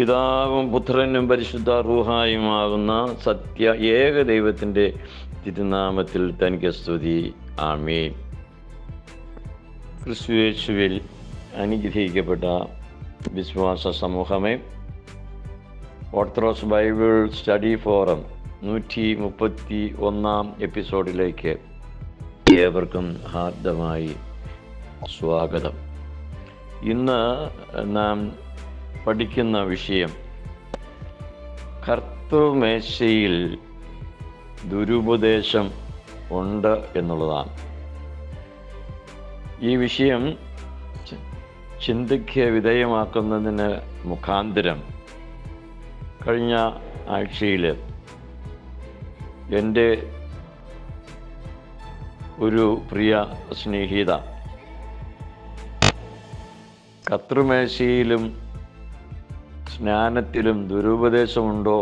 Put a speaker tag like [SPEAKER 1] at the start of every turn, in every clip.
[SPEAKER 1] പിതാവും പുത്രനും പരിശുദ്ധ റൂഹായുമാകുന്ന സത്യ ഏക ദൈവത്തിൻ്റെ തിരുനാമത്തിൽ തനിക്ക് സ്തുതി. ആമേൻ. ക്രിസ്തുയേശുവിൽ അനുഗ്രഹിക്കപ്പെട്ട വിശ്വാസ സമൂഹമേ, ഓർത്തഡോക്സ് ബൈബിൾ സ്റ്റഡി ഫോറം 131 എപ്പിസോഡിലേക്ക് ഏവർക്കും ഹാർദമായി സ്വാഗതം. ഇന്ന് നാം പഠിക്കുന്ന വിഷയം കർത്തൃമേശയിൽ ദുരുപദേശം ഉണ്ട് എന്നുള്ളതാണ്. ഈ വിഷയം ചിന്തയ്ക്ക് വിധേയമാക്കുന്നതിന് മുഖാന്തരം കഴിഞ്ഞ ആഴ്ചയിൽ എൻ്റെ ഒരു പ്രിയ സ്നേഹിത കർത്തൃമേശയിലും സ്നാനത്തിലും ദുരുപദേശമുണ്ടോ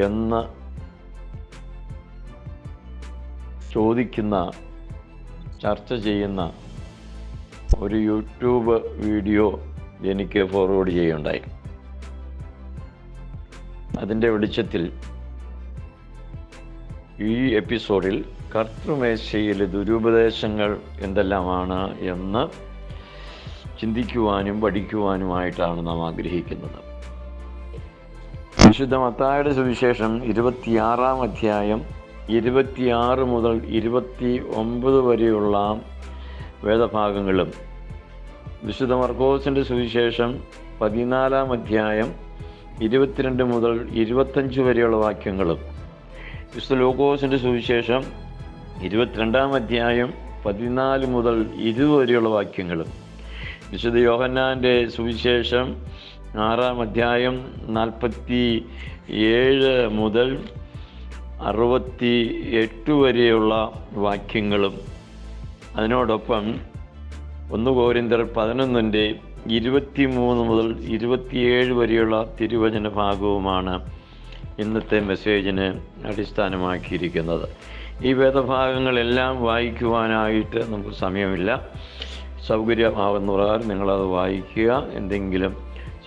[SPEAKER 1] എന്ന് ചോദിക്കുന്ന, ചർച്ച ചെയ്യുന്ന ഒരു യൂട്യൂബ് വീഡിയോ എനിക്ക് ഫോർവേഡ് ചെയ്യുകയുണ്ടായി. അതിൻ്റെ വെളിച്ചത്തിൽ ഈ എപ്പിസോഡിൽ കർത്തൃമേശയിലെ ദുരുപദേശങ്ങൾ എന്തെല്ലാമാണ് എന്ന് ചിന്തിക്കുവാനും പഠിക്കുവാനുമായിട്ടാണ് നാം ആഗ്രഹിക്കുന്നത്. വിശുദ്ധ മത്തായിയുടെ സുവിശേഷം 26 അധ്യായം 26 മുതൽ 29 വരെയുള്ള വേദഭാഗങ്ങളും, വിശുദ്ധ മർക്കോസിൻ്റെ സുവിശേഷം 14 അധ്യായം 22 മുതൽ 25 വരെയുള്ള വാക്യങ്ങളും, വിശുദ്ധ ലൂക്കോസിൻ്റെ സുവിശേഷം 22 അധ്യായം 14 മുതൽ 20 വരെയുള്ള വാക്യങ്ങളും, വിശുദ്ധ യോഹന്നാൻ്റെ സുവിശേഷം 6 അധ്യായം 47 മുതൽ 68 വരെയുള്ള വാക്യങ്ങളും, അതിനോടൊപ്പം 1 കൊരിന്ത്യർ 11 23 മുതൽ 27 വരെയുള്ള തിരുവചന ഭാഗവുമാണ് ഇന്നത്തെ മെസ്സേജിന് അടിസ്ഥാനമാക്കിയിരിക്കുന്നത്. ഈ വേദഭാഗങ്ങളെല്ലാം വായിക്കുവാനായിട്ട് നമുക്ക് സമയമില്ല. സൗകര്യമാകുന്ന പ്രകാരം നിങ്ങളത് വായിക്കുക. എന്തെങ്കിലും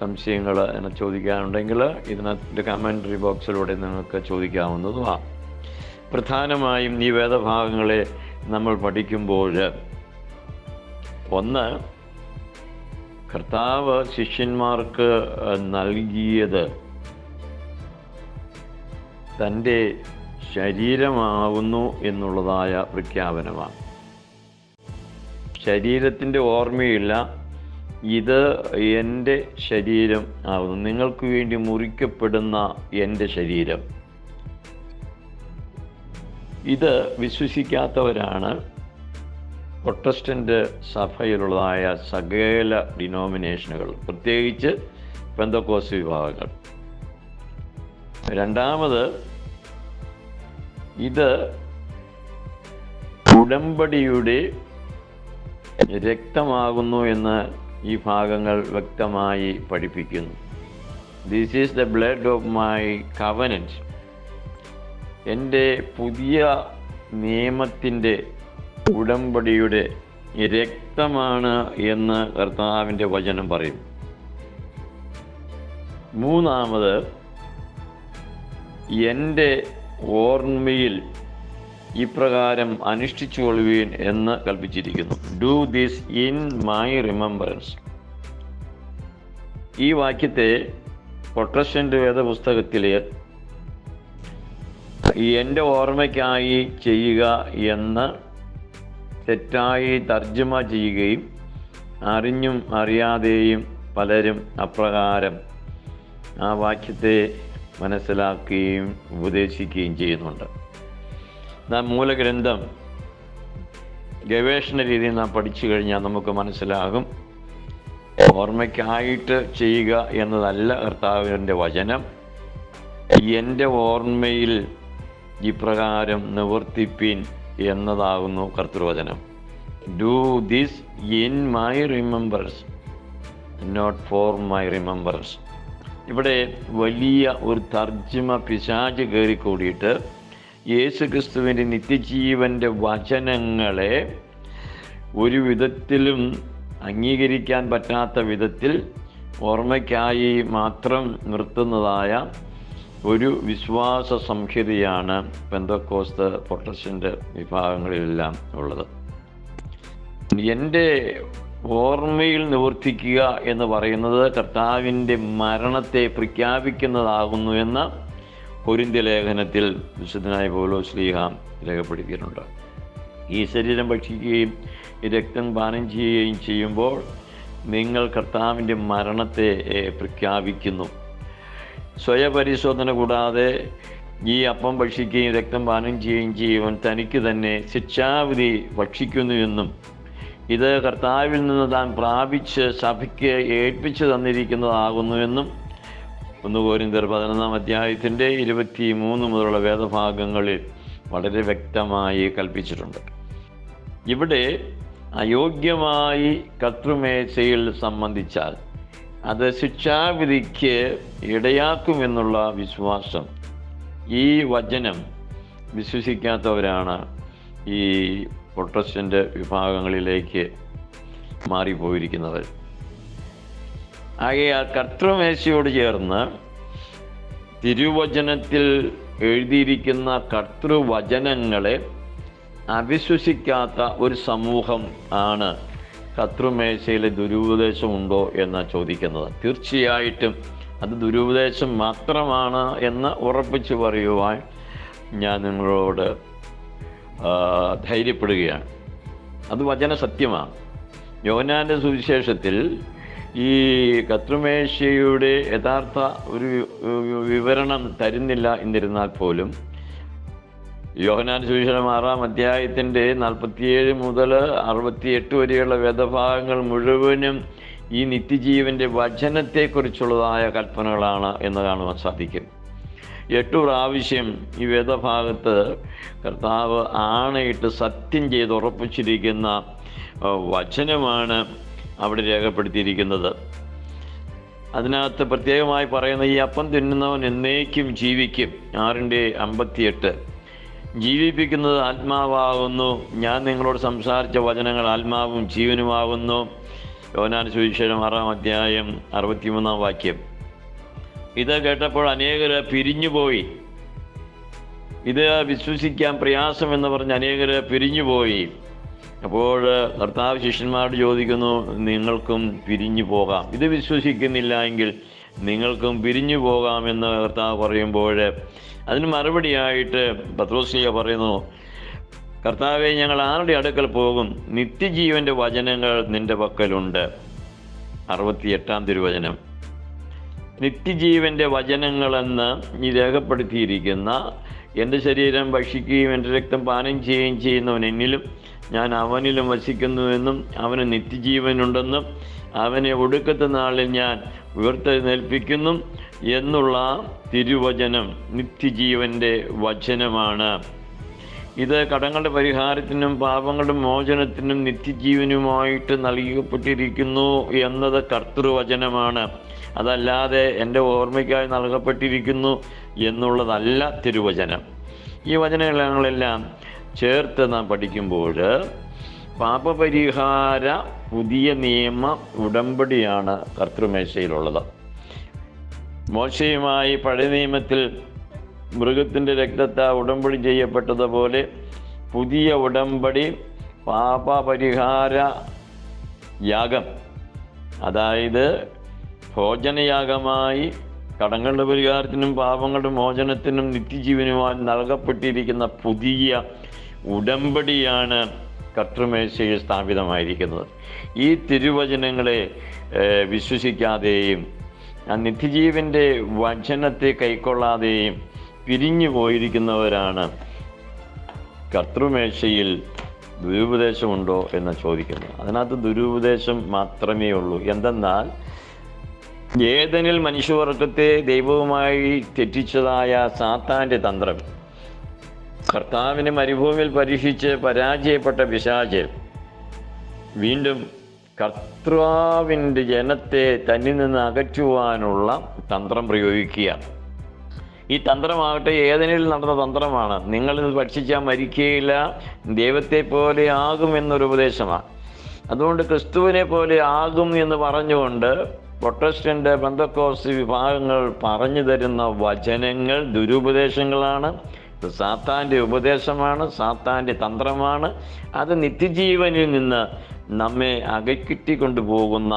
[SPEAKER 1] സംശയങ്ങൾ എന്നെ ചോദിക്കാനുണ്ടെങ്കിൽ ഇതിനകത്ത് കമൻട്രി ബോക്സിലൂടെ നിങ്ങൾക്ക് ചോദിക്കാവുന്നതുമാണ്. പ്രധാനമായും ഈ വേദഭാഗങ്ങളെ നമ്മൾ പഠിക്കുമ്പോൾ, ഒന്ന്, കർത്താവ് ശിഷ്യന്മാർക്ക് നൽകിയത് തൻ്റെ ശരീരമാകുന്നു എന്നുള്ളതായ പ്രഖ്യാപനമാണ്. ശരീരത്തിൻ്റെ ഓർമ്മയില്ല, ഇത് എൻ്റെ ശരീരം ആകുന്നു, നിങ്ങൾക്ക് വേണ്ടി മുറിക്കപ്പെടുന്ന എൻ്റെ ശരീരം. ഇത് വിശ്വസിക്കാത്തവരാണ് പ്രൊട്ടസ്റ്റൻ്റ് സഭയിലുള്ളതായ സകല ഡിനോമിനേഷനുകൾ, പ്രത്യേകിച്ച് പെന്തക്കോസ്ത് വിഭാഗങ്ങൾ. രണ്ടാമത്, ഇത് ഉടമ്പടിയുടെ രക്തമാകുന്നു എന്ന് ഈ ഭാഗങ്ങൾ വ്യക്തമായി പഠിപ്പിക്കുന്നു. This is the blood of my covenant, എൻ്റെ പുതിയ നിയമത്തിൻ്റെ ഉടമ്പടിയുടെ രക്തമാണ് എന്ന് കർത്താവിൻ്റെ വചനം പറയും. മൂന്നാമത്, എൻ്റെ ഓർമ്മയിൽ ഇപ്രകാരം അനുഷ്ഠിച്ചുകൊള്ളുവീൻ എന്ന് കൽപ്പിച്ചിരിക്കുന്നു. Do this in my remembrance. ഈ വാക്യത്തെ പ്രൊട്ടസ്റ്റൻ്റ് വേദപുസ്തകത്തിൽ എൻ്റെ ഓർമ്മയ്ക്കായി ചെയ്യുക എന്ന് തെറ്റായി തർജ്ജമ ചെയ്യുകയും അറിഞ്ഞും അറിയാതെയും പലരും അപ്രകാരം ആ വാക്യത്തെ മനസ്സിലാക്കുകയും ഉപദേശിക്കുകയും ചെയ്യുന്നുണ്ട്. നാം മൂലഗ്രന്ഥം ഗവേഷണ രീതിയിൽ നാം പഠിച്ചു കഴിഞ്ഞാൽ നമുക്ക് മനസ്സിലാകും, ഓർമ്മയ്ക്കായിട്ട് ചെയ്യുക എന്നതല്ല കർത്താവിൻ്റെ വചനം. എൻ്റെ ഓർമ്മയിൽ ഇപ്രകാരം നിവർത്തിപ്പിൻ എന്നതാകുന്നു കർത്തൃവചനം. Do this in my remembrance, not for my remembrance. ഇവിടെ വലിയ ഒരു തർജ്ജിമ പിശാച് കയറിക്കൂടിയിട്ട് യേശുക്രിസ്തുവിൻ്റെ നിത്യജീവൻ്റെ വചനങ്ങളെ ഒരു വിധത്തിലും അംഗീകരിക്കാൻ പറ്റാത്ത വിധത്തിൽ ഓർമ്മയ്ക്കായി മാത്രം നിർത്തുന്നതായ ഒരു വിശ്വാസ സംഹിതയാണ് പെന്തക്കോസ്ത് പ്രൊട്ടസ്റ്റന്റ് വിഭാഗങ്ങളിലെല്ലാം ഉള്ളത്. എൻ്റെ ഓർമ്മയിൽ നിവർത്തിക്കുക എന്ന് പറയുന്നത് കർത്താവിൻ്റെ മരണത്തെ പ്രഖ്യാപിക്കുന്നതാകുന്നു എന്ന കൊരിന്ത്യ ലേഖനത്തിൽ വിശുദ്ധനായ പൗലോസ് ശ്ലീഹ രേഖപ്പെടുത്തിയിട്ടുണ്ട്. ഈ ശരീരം ഭക്ഷിക്കുകയും ഈ രക്തം പാനം ചെയ്യുകയും ചെയ്യുമ്പോൾ നിങ്ങൾ കർത്താവിൻ്റെ മരണത്തെ പ്രഖ്യാപിക്കുന്നു. സ്വയപരിശോധന കൂടാതെ ഈ അപ്പം ഭക്ഷിക്കുകയും രക്തം പാനം ചെയ്യുകയും ചെയ്യുവാൻ തനിക്ക് തന്നെ ശിക്ഷാവിധി ഭക്ഷിക്കുന്നു എന്നും ഇത് കർത്താവിൽ നിന്ന് താൻ പ്രാപിച്ച് സഭയ്ക്ക് ഏൽപ്പിച്ചു തന്നിരിക്കുന്നതാകുന്നുവെന്നും 1 കൊരിന്ത്യർ 11-ാം അധ്യായത്തിൻ്റെ 23 മുതലുള്ള വേദഭാഗങ്ങളിൽ വളരെ വ്യക്തമായി കൽപ്പിച്ചിട്ടുണ്ട്. ഇവിടെ അയോഗ്യമായി കർത്തൃമേശയിൽ സംബന്ധിച്ചാൽ അത് ശിക്ഷാവിധിക്ക് ഇടയാക്കുമെന്നുള്ള വിശ്വാസം, ഈ വചനം വിശ്വസിക്കാത്തവരാണ് ഈ പ്രൊട്ടസ്റ്റന്റ് വിഭാഗങ്ങളിലേക്ക് മാറിപ്പോയിരിക്കുന്നത്. ആകയാൽ കർത്തൃമേശയോട് ചേർന്ന് തിരുവചനത്തിൽ എഴുതിയിരിക്കുന്ന കർത്തൃവചനങ്ങളെ അവിശ്വസിക്കാത്ത ഒരു സമൂഹം ആണ് കർത്തൃമേശയിലെ ദുരുപദേശമുണ്ടോ എന്ന് ചോദിക്കുന്നത്. തീർച്ചയായിട്ടും അത് ദുരുപദേശം മാത്രമാണ് എന്ന് ഉറപ്പിച്ച് പറയുവാൻ ഞാൻ നിങ്ങളോട് ധൈര്യപ്പെടുകയാണ്. അത് വചന സത്യമാണ്. യോഹന്നാന്റെ സുവിശേഷത്തിൽ ഈ കർത്തൃമേശയുടെ യഥാർത്ഥ ഒരു വിവരണം തരുന്നില്ല എന്നിരുന്നാൽ പോലും യോഹന്നാന്റെ സുവിശേഷം 6-ാം അധ്യായത്തിൻ്റെ 47 മുതൽ 68 വരെയുള്ള വേദഭാഗങ്ങൾ മുഴുവനും ഈ നിത്യജീവൻ്റെ വചനത്തെക്കുറിച്ചുള്ളതായ കൽപ്പനകളാണ് എന്ന് കാണുവാൻ സാധിക്കും. 8 പ്രാവശ്യം ഈ വേദഭാഗത്ത് കർത്താവ് ആണയിട്ട് സത്യം ചെയ്ത് ഉറപ്പിച്ചിരിക്കുന്ന വചനമാണ് അവിടെ രേഖപ്പെടുത്തിയിരിക്കുന്നത്. അതിനകത്ത് പ്രത്യേകമായി പറയുന്ന ഈ അപ്പം തിന്നുന്നവൻ എന്നേക്കും ജീവിക്കും. 6:58 ജീവിപ്പിക്കുന്നത് ആത്മാവാകുന്നു, ഞാൻ നിങ്ങളോട് സംസാരിച്ച വചനങ്ങൾ ആത്മാവും ജീവനുമാകുന്നു. യോഹന്നാന്റെ സുവിശേഷം 6-ാം അധ്യായം 63-ാം വാക്യം. ഇത് കേട്ടപ്പോൾ അനേകർ പിരിഞ്ഞുപോയി. ഇത് വിശ്വസിക്കാൻ പ്രയാസമെന്ന് പറഞ്ഞ് അനേകർ പിരിഞ്ഞുപോയി. അപ്പോൾ കർത്താവ് ശിഷ്യന്മാരോട് ചോദിക്കുന്നു, നിങ്ങൾക്കും പിരിഞ്ഞു പോകാം. ഇത് വിശ്വസിക്കുന്നില്ല എങ്കിൽ നിങ്ങൾക്കും പിരിഞ്ഞു പോകാമെന്ന് കർത്താവ് പറയുമ്പോൾ അതിന് മറുപടിയായിട്ട് പത്രോസ് പറയുന്നു, കർത്താവെ, ഞങ്ങൾ ആരുടെ അടുക്കൽ പോകും? നിത്യജീവൻ്റെ വചനങ്ങൾ നിൻ്റെ പക്കലുണ്ട്. 68-ാം തിരുവചനം. നിത്യജീവൻ്റെ വചനങ്ങളെന്ന് ഈ രേഖപ്പെടുത്തിയിരിക്കുന്ന എൻ്റെ ശരീരം ഭക്ഷിക്കുകയും എൻ്റെ രക്തം പാനം ചെയ്യുകയും ചെയ്യുന്നവൻ എന്നിലും ഞാൻ അവനിലും വസിക്കുന്നുവെന്നും അവന് നിത്യജീവനുണ്ടെന്നും അവനെ ഒടുക്കത്തെ നാളിൽ ഞാൻ ഉയർത്തെഴുന്നേൽപ്പിക്കുന്നു എന്നുള്ള തിരുവചനം നിത്യജീവൻ്റെ വചനമാണ്. ഇത് കടങ്ങളുടെ പരിഹാരത്തിനും പാപങ്ങളുടെ മോചനത്തിനും നിത്യജീവനുമായിട്ട് നൽകപ്പെട്ടിരിക്കുന്നു എന്നത് കർത്തൃവചനമാണ്. അതല്ലാതെ എൻ്റെ ഓർമ്മയ്ക്കായി നൽകപ്പെട്ടിരിക്കുന്നു എന്നുള്ളതല്ല തിരുവചനം. ഈ വചനങ്ങളെല്ലാം ചേർത്ത് നാം പഠിക്കുമ്പോൾ പാപപരിഹാര പുതിയ നിയമ ഉടമ്പടിയാണ് കർത്തൃമേശയിലുള്ളത്. മോശയുമായി പഴയ നിയമത്തിൽ മൃഗത്തിൻ്റെ രക്തത്താൽ ഉടമ്പടി ചെയ്യപ്പെട്ടതുപോലെ പുതിയ ഉടമ്പടി പാപപരിഹാര യാഗം, അതായത് ഭോജനയാഗമായി കടങ്ങളുടെ പരിഹാരത്തിനും പാപങ്ങളുടെ മോചനത്തിനും നിത്യജീവനുമായി നൽകപ്പെട്ടിരിക്കുന്ന പുതിയ ഉടമ്പടിയാണ് കർത്തൃമേശയിൽ സ്ഥാപിതമായിരിക്കുന്നത്. ഈ തിരുവചനങ്ങളെ വിശ്വസിക്കാതെയും ആ നിത്യജീവൻ്റെ വചനത്തെ കൈക്കൊള്ളാതെയും പിരിഞ്ഞു പോയിരിക്കുന്നവരാണ് കർത്തൃമേശയിൽ ദുരുപദേശമുണ്ടോ എന്ന് ചോദിക്കുന്നത്. അതിനകത്ത് ദുരുപദേശം മാത്രമേ ഉള്ളൂ. എന്തെന്നാൽ ഏദനിൽ മനുഷ്യവർഗത്തെ ദൈവവുമായി തെറ്റിച്ചതായ സാത്താൻ്റെ തന്ത്രം, കർത്താവിനെ മരുഭൂമിയിൽ പരീക്ഷിച്ച് പരാജയപ്പെട്ട പിശാച് വീണ്ടും കർത്താവിൻ്റെ ജനത്തെ തന്നിൽ നിന്ന് അകറ്റുവാനുള്ള തന്ത്രം പ്രയോഗിക്കുക. ഈ തന്ത്രമാകട്ടെ ഏദനിൽ നടന്ന തന്ത്രമാണ്. നിങ്ങളിത് ഭക്ഷിച്ചാൽ മരിക്കുകയില്ല, ദൈവത്തെ പോലെ ആകും എന്നൊരു ഉപദേശമാണ്. അതുകൊണ്ട് ക്രിസ്തുവിനെ പോലെ ആകും എന്ന് പറഞ്ഞുകൊണ്ട് പ്രൊട്ടസ്റ്റന്റ് പെന്തക്കോസ്ത് വിഭാഗങ്ങൾ പറഞ്ഞു തരുന്ന വചനങ്ങൾ ദുരുപദേശങ്ങളാണ്. ഇത് സാത്താൻ്റെ ഉപദേശമാണ്, സാത്താൻ്റെ തന്ത്രമാണ്. അത് നിത്യജീവനിൽ നിന്ന് നമ്മെ അകറ്റിക്കൊണ്ടു പോകുന്ന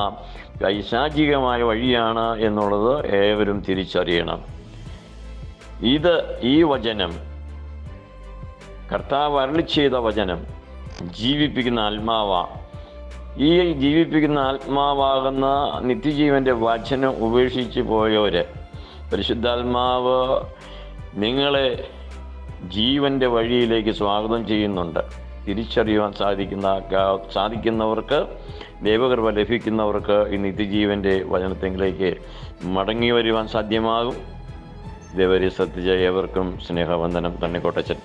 [SPEAKER 1] പൈശാചികമായ വഴിയാണ് എന്നുള്ളത് ഏവരും തിരിച്ചറിയണം. ഈ വചനം, കർത്താവ് അരുളി ചെയ്ത വചനം ജീവിപ്പിക്കുന്ന ആത്മാവാ. ഈ ജീവിപ്പിക്കുന്ന ആത്മാവാകുന്ന നിത്യജീവൻ്റെ വചനം ഉപേക്ഷിച്ച് പോയവര്, പരിശുദ്ധാത്മാവ് നിങ്ങളെ ജീവൻ്റെ വഴിയിലേക്ക് സ്വാഗതം ചെയ്യുന്നുണ്ട്. തിരിച്ചറിയുവാൻ സാധിക്കുന്നവർക്ക്, ദൈവകൃപ ലഭിക്കുന്നവർക്ക് ഈ നിത്യജീവൻ്റെ വചനത്തിലേക്ക് മടങ്ങി വരുവാൻ സാധ്യമാകും. ദേവരെ സത്യജയ ഏവർക്കും സ്നേഹവന്ദനം. തന്നെ കോട്ടച്ചൻ.